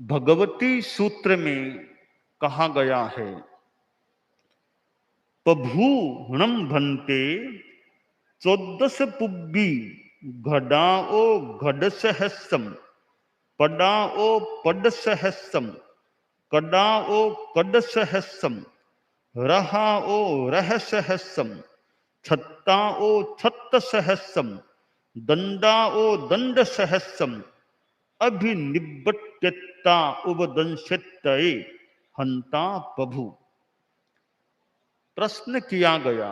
भगवती सूत्र में कहा गया है, पभूणम भन्ते चौदस पुब्बी घडाओ घड सहस्म पडाओ पड सहस्म कडाओ कड सहस्म रहाओ रह सहस्म छत्ताओ छत्त सहस्म दंडाओ दंड सहस्म अभिनिबट्यता उपदंशत्तये हंता प्रभु। प्रश्न किया गया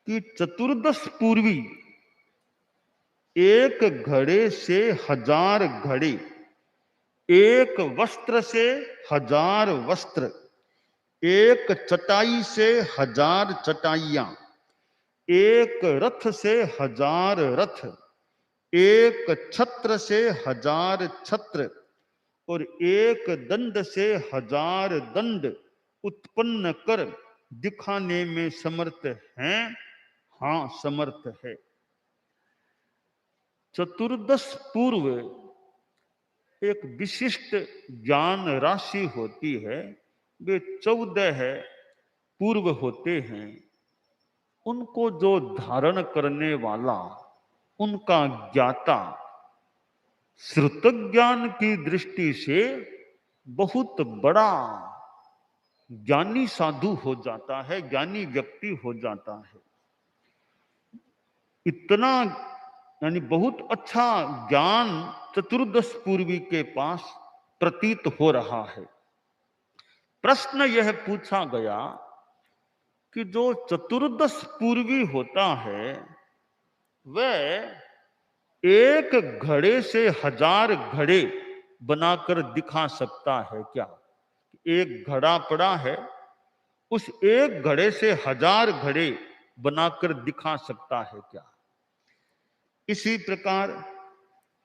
कि चतुर्दश पूर्वी एक घड़े से हजार घड़े, एक वस्त्र से हजार वस्त्र, एक चटाई से हजार चटाइयां, एक रथ से हजार रथ, एक छत्र से हजार छत्र और एक दंड से हजार दंड उत्पन्न कर दिखाने में समर्थ हैं। हाँ, समर्थ है। चतुर्दश पूर्व एक विशिष्ट ज्ञान राशि होती है। वे 14 पूर्व होते हैं। उनको जो धारण करने वाला, उनका ज्ञाता श्रुत ज्ञान की दृष्टि से बहुत बड़ा ज्ञानी साधु हो जाता है, ज्ञानी व्यक्ति हो जाता है। इतना यानी बहुत अच्छा ज्ञान चतुर्दश पूर्वी के पास प्रतीत हो रहा है। प्रश्न यह पूछा गया कि जो चतुर्दश पूर्वी होता है वह एक घड़े से हजार घड़े बनाकर दिखा सकता है क्या? एक घड़ा पड़ा है, उस एक घड़े से हजार घड़े बनाकर दिखा सकता है क्या? इसी प्रकार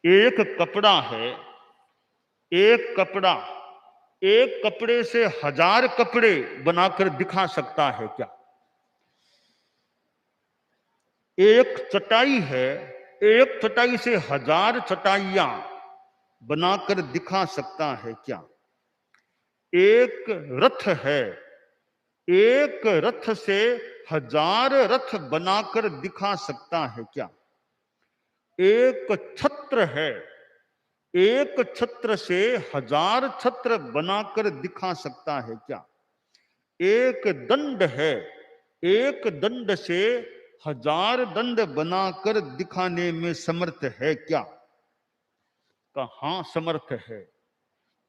एक कपड़ा है, एक कपड़ा एक कपड़े से हजार कपड़े बनाकर दिखा सकता है क्या? एक चटाई है, एक चटाई से हजार चटाइयां बनाकर दिखा सकता है क्या? एक रथ है, एक रथ से हजार रथ बनाकर दिखा सकता है क्या? एक छत्र है, एक छत्र से हजार छत्र बनाकर दिखा सकता है क्या? एक दंड है, एक दंड से हजार दंड बनाकर दिखाने में समर्थ है क्या? हाँ, समर्थ है।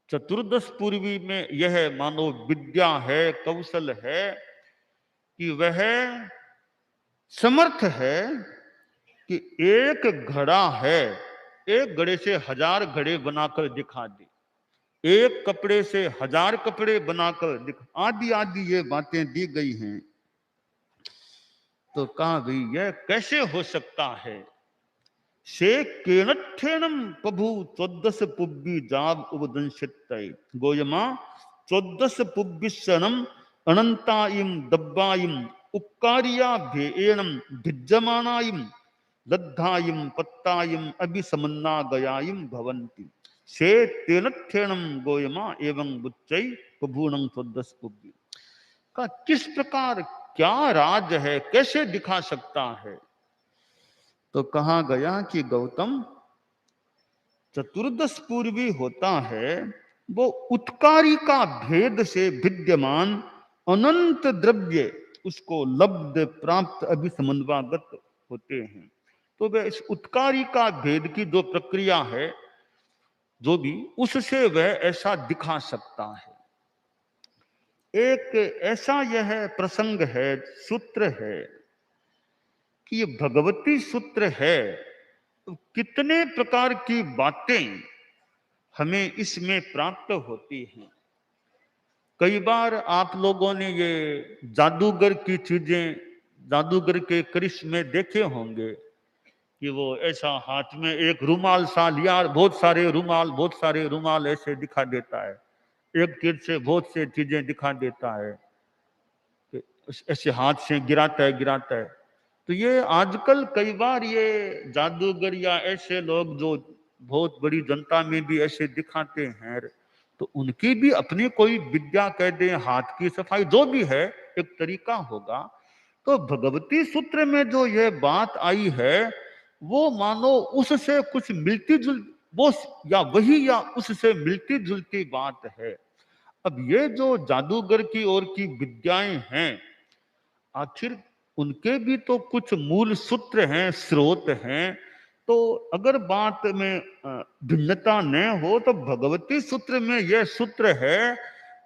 चतुर्दश पूर्वी में यह मानो विद्या है, कौशल है कि वह समर्थ है कि एक घड़ा है, एक घड़े से हजार घड़े बनाकर दिखा दे, एक कपड़े से हजार कपड़े बनाकर दिखा, आदि आदि ये बातें दी गई हैं। तो कहा भाई यह कैसे हो सकता है? से केनठेनम प्रभु चौदस पुब्बी जाब उपदंशित गोयमा चौदस पुब्बिसनम अनंताइम दब्बाइम उपकारिया भेएणम भिज्जमानाइम लद्धाइम पत्ताइम अभिसमन्ना गयाइम भवंती से तेनठेनम गोयमा एवं बुच्चै प्रभुणं चौदस पुब्बी। का किस प्रकार, क्या राज है, कैसे दिखा सकता है? तो कहा गया कि गौतम, चतुर्दश पूर्वी होता है वो उत्कारी का भेद से विद्यमान अनंत द्रव्य उसको लब्ध प्राप्त अभिसमन्वागत होते हैं। तो वह इस उत्कारी का भेद की जो प्रक्रिया है, जो भी, उससे वह ऐसा दिखा सकता है। एक ऐसा यह प्रसंग है, सूत्र है कि ये भगवती सूत्र है। तो कितने प्रकार की बातें हमें इसमें प्राप्त होती हैं। कई बार आप लोगों ने ये जादूगर की चीजें, जादूगर के करिश्मे देखे होंगे कि वो ऐसा हाथ में एक रुमाल सा लिया, बहुत सारे रुमाल ऐसे दिखा देता है, एक तीर से बहुत से चीजें दिखा देता है, ऐसे हाथ से गिराता है। तो ये आजकल कई बार ये जादूगर या ऐसे लोग जो बहुत बड़ी जनता में भी ऐसे दिखाते हैं, तो उनकी भी अपनी कोई विद्या कह दें, हाथ की सफाई, जो भी है एक तरीका होगा। तो भगवती सूत्र में जो ये बात आई है वो मानो उससे कुछ मिलती जुल वो या वही या उससे मिलती जुलती बात है। अब ये जो जादूगर की ओर की विद्याएं हैं, आखिर उनके भी तो कुछ मूल सूत्र हैं, स्रोत हैं। तो अगर बात में भिन्नता न हो तो भगवती सूत्र में यह सूत्र है,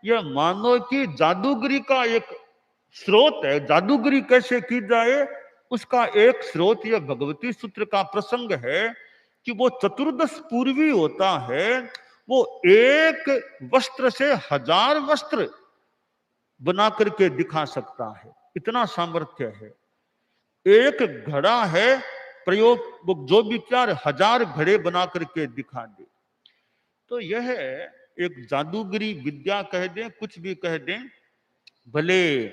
यह मानो कि जादूगरी का एक स्रोत है। जादूगरी कैसे की जाए उसका एक स्रोत यह भगवती सूत्र का प्रसंग है कि वो चतुर्दश पूर्वी होता है, वो एक वस्त्र से 1000 वस्त्र बना करके दिखा सकता है, इतना सामर्थ्य है। एक घड़ा है, प्रयोग जो भी 1000 घड़े बना करके दिखा दे। तो यह एक जादूगरी विद्या कह दें, कुछ भी कह दें, भले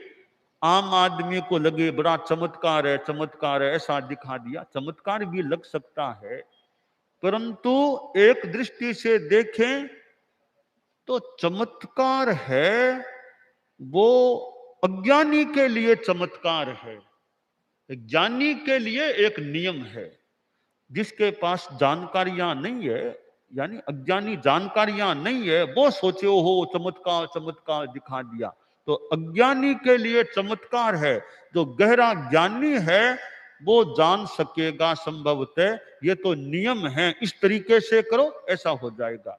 आम आदमी को लगे बड़ा चमत्कार है, चमत्कार है, ऐसा दिखा दिया, चमत्कार भी लग सकता है, परंतु एक दृष्टि से देखें तो चमत्कार है वो अज्ञानी के लिए चमत्कार है, ज्ञानी के लिए एक नियम है। जिसके पास जानकारियां नहीं है, यानी अज्ञानी जानकारियां नहीं है, वो सोचे हो चमत्कार चमत्कार दिखा दिया, तो अज्ञानी के लिए चमत्कार है। जो गहरा ज्ञानी है वो जान सकेगा संभवतः ये तो नियम है, इस तरीके से करो ऐसा हो जाएगा।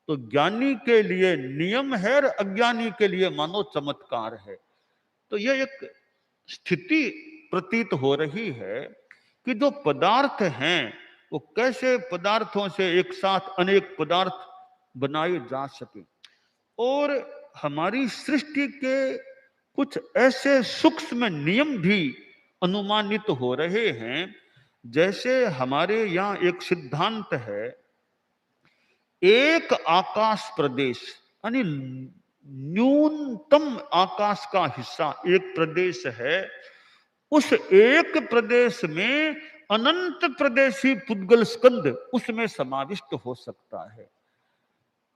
तो ज्ञानी के लिए नियम है और अज्ञानी के लिए मानो चमत्कार है। तो यह एक स्थिति प्रतीत हो रही है कि जो पदार्थ हैं वो कैसे पदार्थों से एक साथ अनेक पदार्थ बनाए जा सके, और हमारी सृष्टि के कुछ ऐसे सूक्ष्म नियम भी अनुमानित हो रहे हैं। जैसे हमारे यहाँ एक सिद्धांत है, एक आकाश प्रदेश, यानी न्यूनतम आकाश का हिस्सा एक प्रदेश है, उस एक प्रदेश में अनंत प्रदेशी पुद्गल स्कंद उसमें समाविष्ट हो सकता है।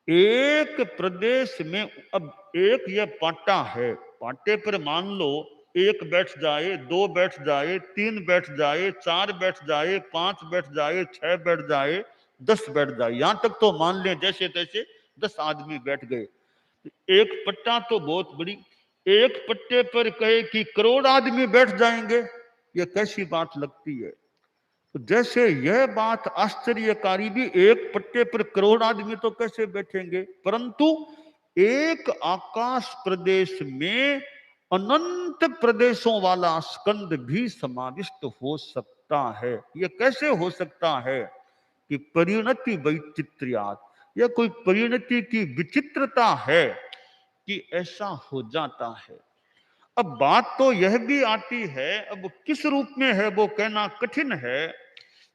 एक प्रदेश में, अब एक यह पाटा है, पाटे पर मान लो एक बैठ जाए, 2 बैठ जाए, 3 बैठ जाए, 4 बैठ जाए, 5 बैठ जाए, 6 बैठ जाए, 10 बैठ जाए, यहां तक तो मान लें जैसे तैसे 10 आदमी बैठ गए। एक पट्टा तो बहुत बड़ी, एक पट्टे पर कहे कि करोड़ आदमी बैठ जाएंगे, ये कैसी बात लगती है। तो जैसे यह बात आश्चर्यकारी भी, एक पट्टे पर करोड़ आदमी तो कैसे बैठेंगे, परंतु एक आकाश प्रदेश में अनंत प्रदेशों वाला स्कंद भी समाविष्ट हो सकता है। यह कैसे हो सकता है कि परिणति वैचित्र्यात्, यह कोई परिणति की विचित्रता है कि ऐसा हो जाता है। अब बात तो यह भी आती है, अब किस रूप में है वो कहना कठिन है,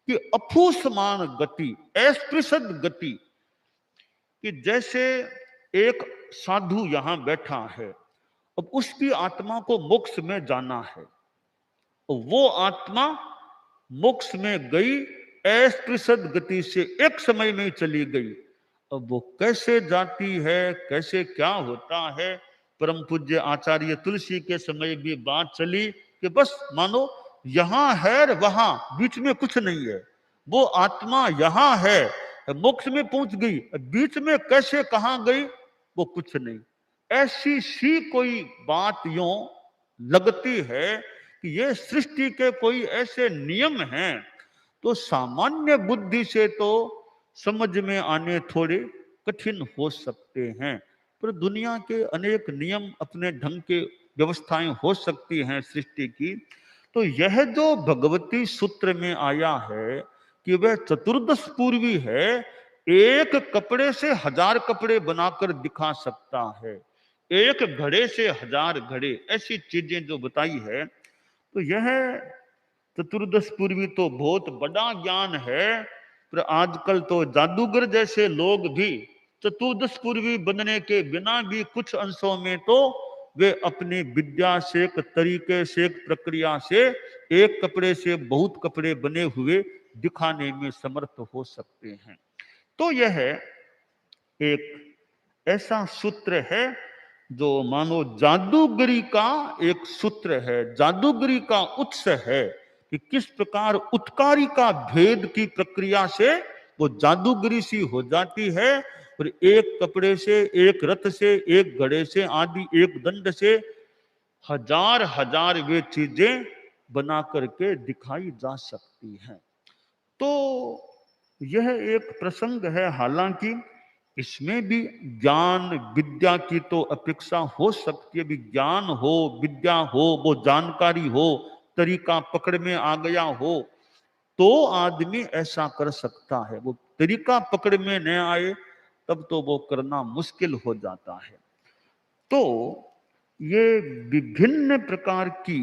कि अफूसमान गति, अस्पृशद गति, कि जैसे एक साधु यहां बैठा है, अब उसकी आत्मा को मोक्ष में जाना है, तो वो आत्मा मोक्ष में गई, अस्पृशद गति से एक समय में चली गई। अब वो कैसे जाती है, कैसे क्या होता है, परम पूज्य आचार्य तुलसी के समय भी बात चली कि बस मानो यहां है वहां बीच में कुछ नहीं है, वो आत्मा यहां है, मोक्ष में पहुंच गई, बीच में कैसे कहां गई वो कुछ नहीं। ऐसी सी कोई बात यूं लगती है कि ये सृष्टि के कोई ऐसे नियम हैं, तो सामान्य बुद्धि से तो समझ में आने थोड़े कठिन हो सकते हैं, पर दुनिया के अनेक नियम अपने ढंग के व्यवस्थाएं हो सकती हैं सृष्टि की। तो यह जो भगवती सूत्र में आया है कि वह चतुर्दश पूर्वी है, एक कपड़े से 1000 कपड़े बनाकर दिखा सकता है, एक घड़े से 1000 घड़े, ऐसी चीजें जो बताई है, तो यह चतुर्दश पूर्वी तो बहुत बड़ा ज्ञान है। पर आजकल तो जादूगर जैसे लोग भी चतुर्दश पूर्वी बनने के बिना भी कुछ अंशों में तो वे अपनी विद्या से, एक तरीके से, एक प्रक्रिया से, एक कपड़े से बहुत कपड़े बने हुए दिखाने में समर्थ हो सकते हैं। तो यह एक ऐसा सूत्र है जो मानो जादूगरी का एक सूत्र है, जादूगरी का उत्स है कि किस प्रकार उत्कारी का भेद की प्रक्रिया से वो जादूगरी सी हो जाती है और एक कपड़े से, एक रथ से, एक घड़े से, आदि एक दंड से हजार हजार वे चीजें बना करके दिखाई जा सकती हैं। तो यह एक प्रसंग है, हालांकि इसमें भी ज्ञान विद्या की तो अपेक्षा हो सकती है, भी ज्ञान हो, विद्या हो, वो जानकारी हो, तरीका पकड़ में आ गया हो तो आदमी ऐसा कर सकता है। वो तरीका पकड़ में न आए तब तो वो करना मुश्किल हो जाता है। तो ये विभिन्न प्रकार की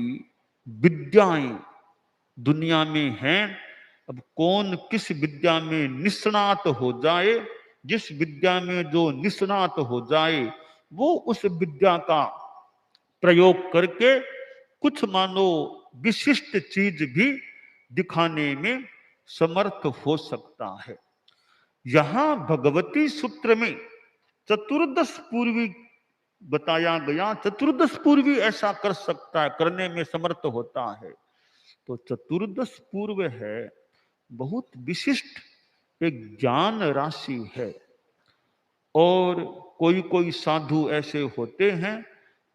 विद्याएं दुनिया में हैं। अब कौन किस विद्या में निष्णात हो जाए, जिस विद्या में जो निष्णात हो जाए वो उस विद्या का प्रयोग करके कुछ मानो विशिष्ट चीज भी दिखाने में समर्थ हो सकता है। यहां भगवती सूत्र में चतुर्दश पूर्वी बताया गया, चतुर्दश पूर्वी ऐसा कर सकता है, करने में समर्थ होता है। तो चतुर्दश पूर्व है बहुत विशिष्ट एक ज्ञान राशि है। और कोई कोई साधु ऐसे होते हैं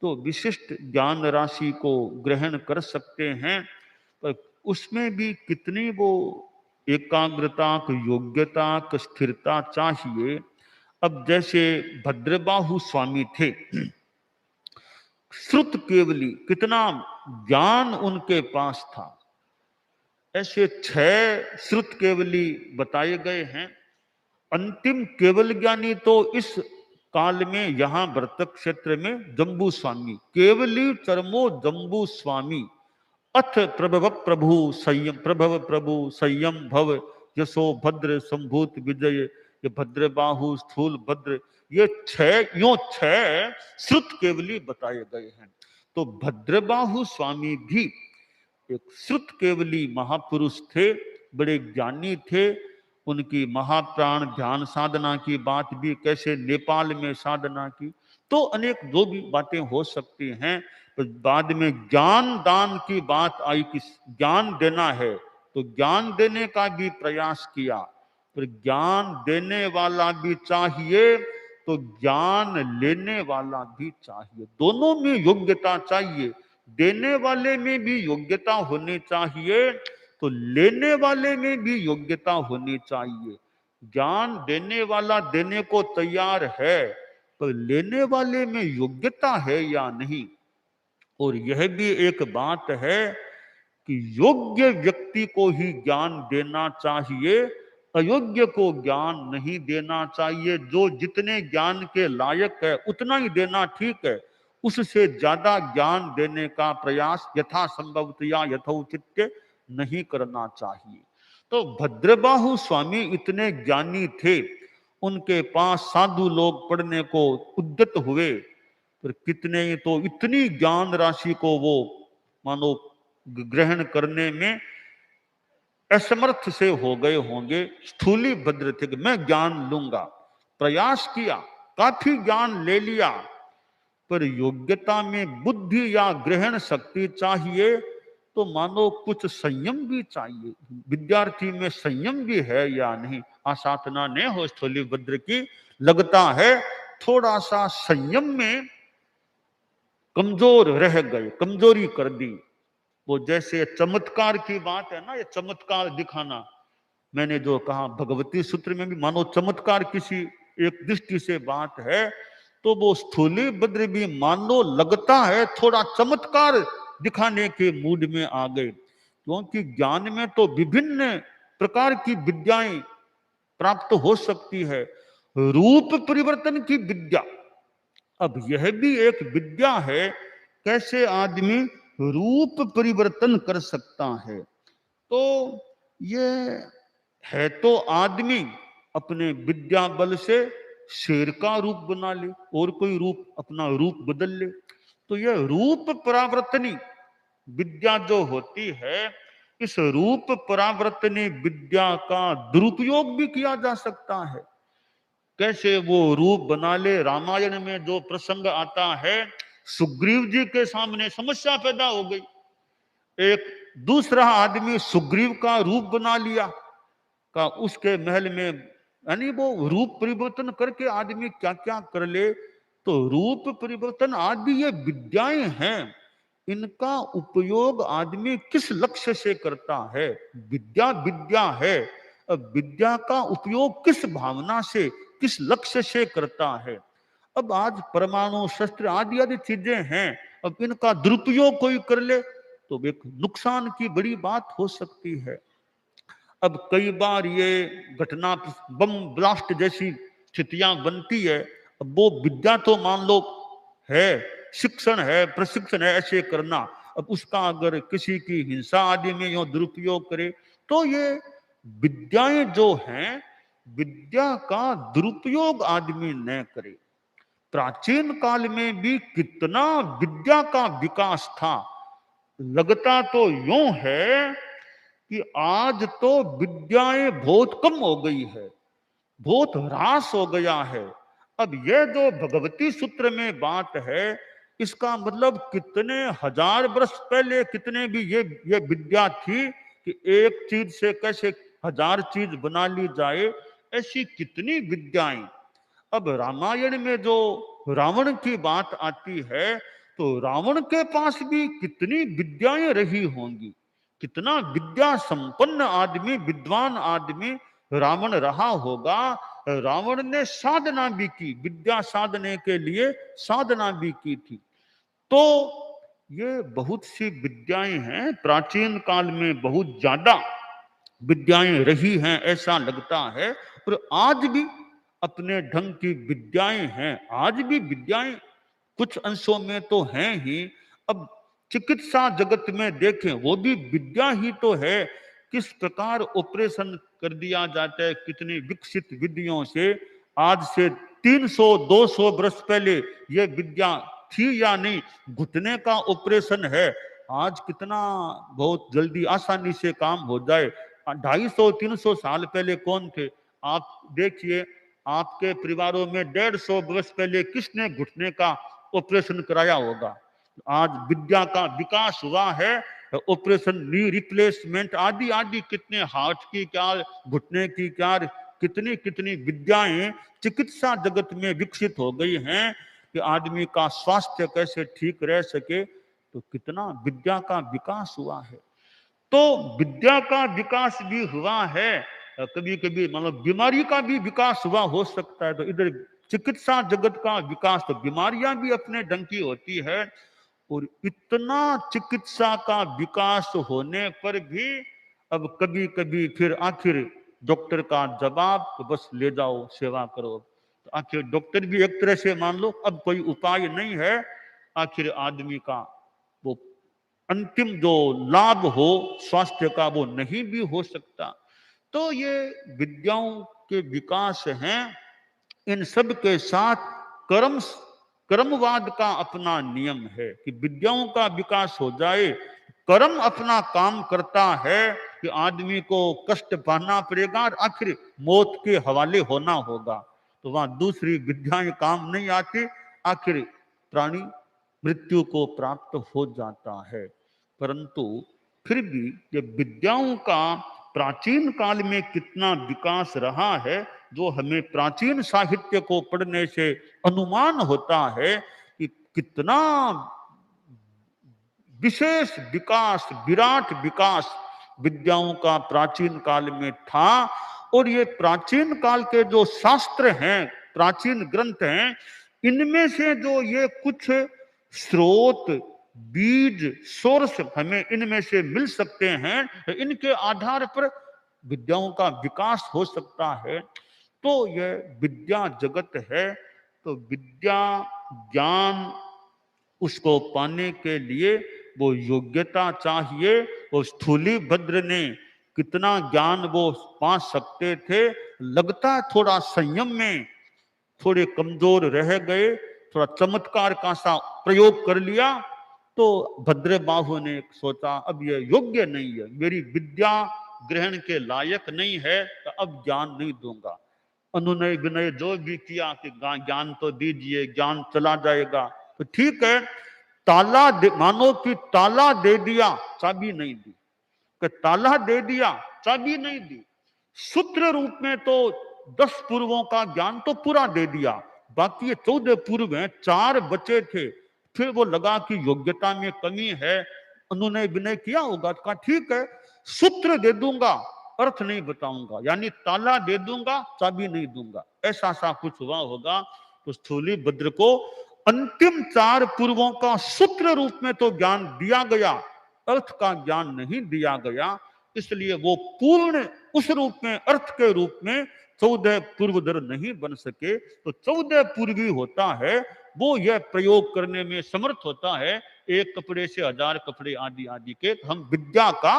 तो विशिष्ट ज्ञान राशि को ग्रहण कर सकते हैं, पर उसमें भी कितनी वो एकाग्रता, योग्यता, स्थिरता चाहिए। अब जैसे भद्रबाहु स्वामी थे, श्रुत केवली, कितना ज्ञान उनके पास था। ऐसे 6 श्रुत केवली बताए गए हैं। अंतिम केवल ज्ञानी तो इस काल में यहां वर्तक क्षेत्र में जम्बू स्वामी, केवली चरमो जम्बू स्वामी, अथ प्रभव प्रभु संयम, प्रभव प्रभु संयम भव, यशो भद्र संभूत विजय, ये भद्र बाहु स्थूल भद्र, ये 6 श्रुत केवली बताए गए हैं। तो भद्रबाहु स्वामी भी एक श्रुत केवली महापुरुष थे, बड़े ज्ञानी थे। उनकी महाप्राण ध्यान साधना की बात भी कैसे नेपाल में साधना की, तो अनेक जो भी बातें हो सकती हैं। तो बाद में ज्ञान दान की बात आई कि ज्ञान देना है, तो ज्ञान देने का भी प्रयास किया, पर ज्ञान देने वाला भी चाहिए तो ज्ञान लेने वाला भी चाहिए, दोनों में योग्यता चाहिए। देने वाले में भी योग्यता होनी चाहिए तो लेने वाले में भी योग्यता होनी चाहिए। ज्ञान देने वाला देने को तैयार है, तो लेने वाले में योग्यता है या नहीं। और यह भी एक बात है कि योग्य व्यक्ति को ही ज्ञान देना चाहिए, अयोग्य को ज्ञान नहीं देना चाहिए। जो जितने ज्ञान के लायक है उतना ही देना ठीक है, उससे ज्यादा ज्ञान देने का प्रयास यथासंभवतया यथोचित नहीं करना चाहिए। तो भद्रबाहु स्वामी इतने ज्ञानी थे, उनके पास साधु लोग पढ़ने को उद्यत हुए, पर कितने ही तो इतनी ज्ञान राशि को वो मानो ग्रहण करने में असमर्थ से हो गए होंगे। स्थूली भद्र थे कि मैं ज्ञान लूंगा, प्रयास किया, काफी ज्ञान ले लिया, पर योग्यता में बुद्धि या ग्रहण शक्ति चाहिए, तो मानो कुछ संयम भी चाहिए। विद्यार्थी में संयम भी है या नहीं, आसाधना ने हो स्थूली भद्र की, लगता है थोड़ा सा संयम में कमजोर रह गए, कमजोरी कर दी। वो जैसे चमत्कार की बात है ना, ये चमत्कार दिखाना, मैंने जो कहा भगवती सूत्र में भी मानो चमत्कार किसी एक दृष्टि से बात है, तो वो स्थूली भद्र भी मानो लगता है थोड़ा चमत्कार दिखाने के मूड में आ गए। क्योंकि ज्ञान में तो विभिन्न प्रकार की विद्याएं प्राप्त हो सकती है, रूप परिवर्तन की विद्या, अब यह भी एक विद्या है, कैसे आदमी रूप परिवर्तन कर सकता है। तो ये है तो आदमी अपने विद्या बल से शेर का रूप बना ले और कोई रूप अपना रूप बदल ले, तो यह रूप परावर्तनी विद्या जो होती है, इस रूप परावर्तनी विद्या का दुरुपयोग भी किया जा सकता है। कैसे वो रूप बना ले। रामायण में जो प्रसंग आता है, सुग्रीव जी के सामने समस्या पैदा हो गई। एक दूसरा आदमी सुग्रीव का रूप बना लिया, का उसके महल में, यानी वो रूप परिवर्तन करके आदमी क्या क्या कर ले। तो रूप परिवर्तन आदि ये विद्याएं हैं, इनका उपयोग आदमी किस लक्ष्य से करता है। विद्या विद्या है, अब विद्या का उपयोग किस भावना से, किस लक्ष्य से करता है। अब आज परमाणु शस्त्र आदि आदि चीजें हैं, अब इनका दुरुपयोग कोई कर ले तो एक नुकसान की बड़ी बात हो सकती है। अब कई बार ये घटना, बम ब्लास्ट जैसी स्थितियां बनती है। अब वो विद्या तो मान लो है, शिक्षण है, प्रशिक्षण है ऐसे करना, अब उसका अगर किसी की हिंसा आदि में यो दुरुपयोग करे तो ये विद्याएं जो हैं, विद्या का दुरुपयोग आदमी न करे। प्राचीन काल में भी कितना विद्या का विकास था। लगता तो यूं है कि आज तो विद्याएं बहुत कम हो गई है, बहुत ह्रास हो गया है। अब यह जो भगवती सूत्र में बात है, इसका मतलब कितने हजार वर्ष पहले कितने भी ये विद्या थी कि एक चीज से कैसे हजार चीज बना ली जाए, ऐसी कितनी विद्याएं। अब रामायण में जो रावण की बात आती है, तो रावण के पास भी कितनी विद्याएं रही होंगी, कितना विद्या संपन्न आदमी, विद्वान आदमी रावण रहा होगा। रावण ने साधना भी की, विद्या साधने के लिए साधना भी की थी। तो ये बहुत सी विद्याएं हैं, प्राचीन काल में बहुत ज्यादा विद्याएं रही हैं ऐसा लगता है। और आज भी अपने ढंग की विद्याएं हैं, आज भी विद्याएं कुछ अंशों में तो हैं ही। अब चिकित्सा जगत में देखें, वो भी विद्या ही तो है। किस प्रकार ऑपरेशन कर दिया जाता है, कितनी विकसित विधियों से। आज से 300-200 वर्ष पहले ये विद्या थी या नहीं। घुटने का ऑपरेशन है, आज कितना बहुत जल्दी आसानी से काम हो जाए। 250-300 साल पहले कौन थे आप देखिए, आपके परिवारों में 150 वर्ष पहले किसने घुटने का ऑपरेशन कराया होगा। आज विद्या का विकास हुआ है, ऑपरेशन, नी रिप्लेसमेंट आदि आदि, कितने हार्ट की क्या, घुटने की क्या, कितनी कितनी विद्याएं चिकित्सा जगत में विकसित हो गई हैं कि आदमी का स्वास्थ्य कैसे ठीक रह सके। तो कितना विद्या का विकास हुआ है। तो विद्या का विकास भी हुआ है, कभी कभी मतलब बीमारी का भी विकास हुआ हो सकता है। तो इधर चिकित्सा जगत का विकास, तो बीमारियां भी अपने ढंग की होती है। और इतना चिकित्सा का विकास होने पर भी अब कभी कभी फिर आखिर डॉक्टर का जवाब तो बस ले जाओ सेवा करो। तो आखिर डॉक्टर भी एक तरह से मान लो अब कोई उपाय नहीं है, आखिर आदमी का वो अंतिम जो लाभ हो स्वास्थ्य का वो नहीं भी हो सकता। तो ये विद्याओं के विकास हैं। इन सब के साथ कर्म, कर्मवाद का अपना नियम है कि विद्याओं का विकास हो जाए, कर्म अपना काम करता है कि आदमी को कष्ट पाना पड़ेगा और आखिर मौत के हवाले होना होगा। तो वहां दूसरी विद्याएं काम नहीं आती, आखिर प्राणी मृत्यु को प्राप्त हो जाता है। परंतु फिर भी ये विद्याओं का प्राचीन काल में कितना विकास रहा है, जो हमें प्राचीन साहित्य को पढ़ने से अनुमान होता है कि कितना विशेष विकास, विराट विकास विद्याओं का प्राचीन काल में था। और ये प्राचीन काल के जो शास्त्र हैं, प्राचीन ग्रंथ हैं, इनमें से जो ये कुछ स्रोत, बीज, सोर्स हमें इनमें से मिल सकते हैं, इनके आधार पर विद्याओं का विकास हो सकता है। तो यह विद्या जगत है। तो विद्या, ज्ञान, उसको पाने के लिए वो योग्यता चाहिए। और स्थूलीभद्र ने कितना ज्ञान वो पा सकते थे, लगता थोड़ा संयम में थोड़े कमजोर रह गए, थोड़ा चमत्कार का सा प्रयोग कर लिया। तो भद्रबाहु ने सोचा अब ये योग्य नहीं है, मेरी विद्या ग्रहण के लायक नहीं है, तो अब ज्ञान नहीं दूंगा। अनुनय विनय जो भी किया कि ज्ञान तो दीजिए, ज्ञान चला जाएगा, तो ठीक है। ताला मानो कि ताला दे दिया, चाबी नहीं दी, कि ताला दे दिया, चाबी नहीं दी। सूत्र रूप में तो 10 पूर्वों का ज्ञान तो पूरा दे दिया, बाकी ये 14 पूर्व हैं, 4 बचे थे। फिर वो लगा कि योग्यता में कमी है, उन्होंने विनय किया होगा, कहा ठीक है, सूत्र दे दूंगा, अर्थ नहीं बताऊंगा, यानी ताला दे दूंगा, चाबी नहीं दूंगा, ऐसा सा कुछ हुआ होगा। तो स्थूली भद्र को अंतिम 4 पूर्वों का सूत्र रूप में तो ज्ञान दिया गया, अर्थ का ज्ञान नहीं दिया गया, इसलिए वो पूर्ण उस रूप में, अर्थ के रूप में 14 पूर्वधर नहीं बन सके। तो 14 पूर्वी होता है वो यह प्रयोग करने में समर्थ होता है, एक कपड़े से 1000 कपड़े आदि आदि के। हम विद्या का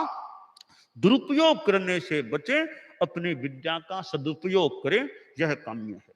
दुरुपयोग करने से बचें, अपनी विद्या का सदुपयोग करें, यह काम्य है।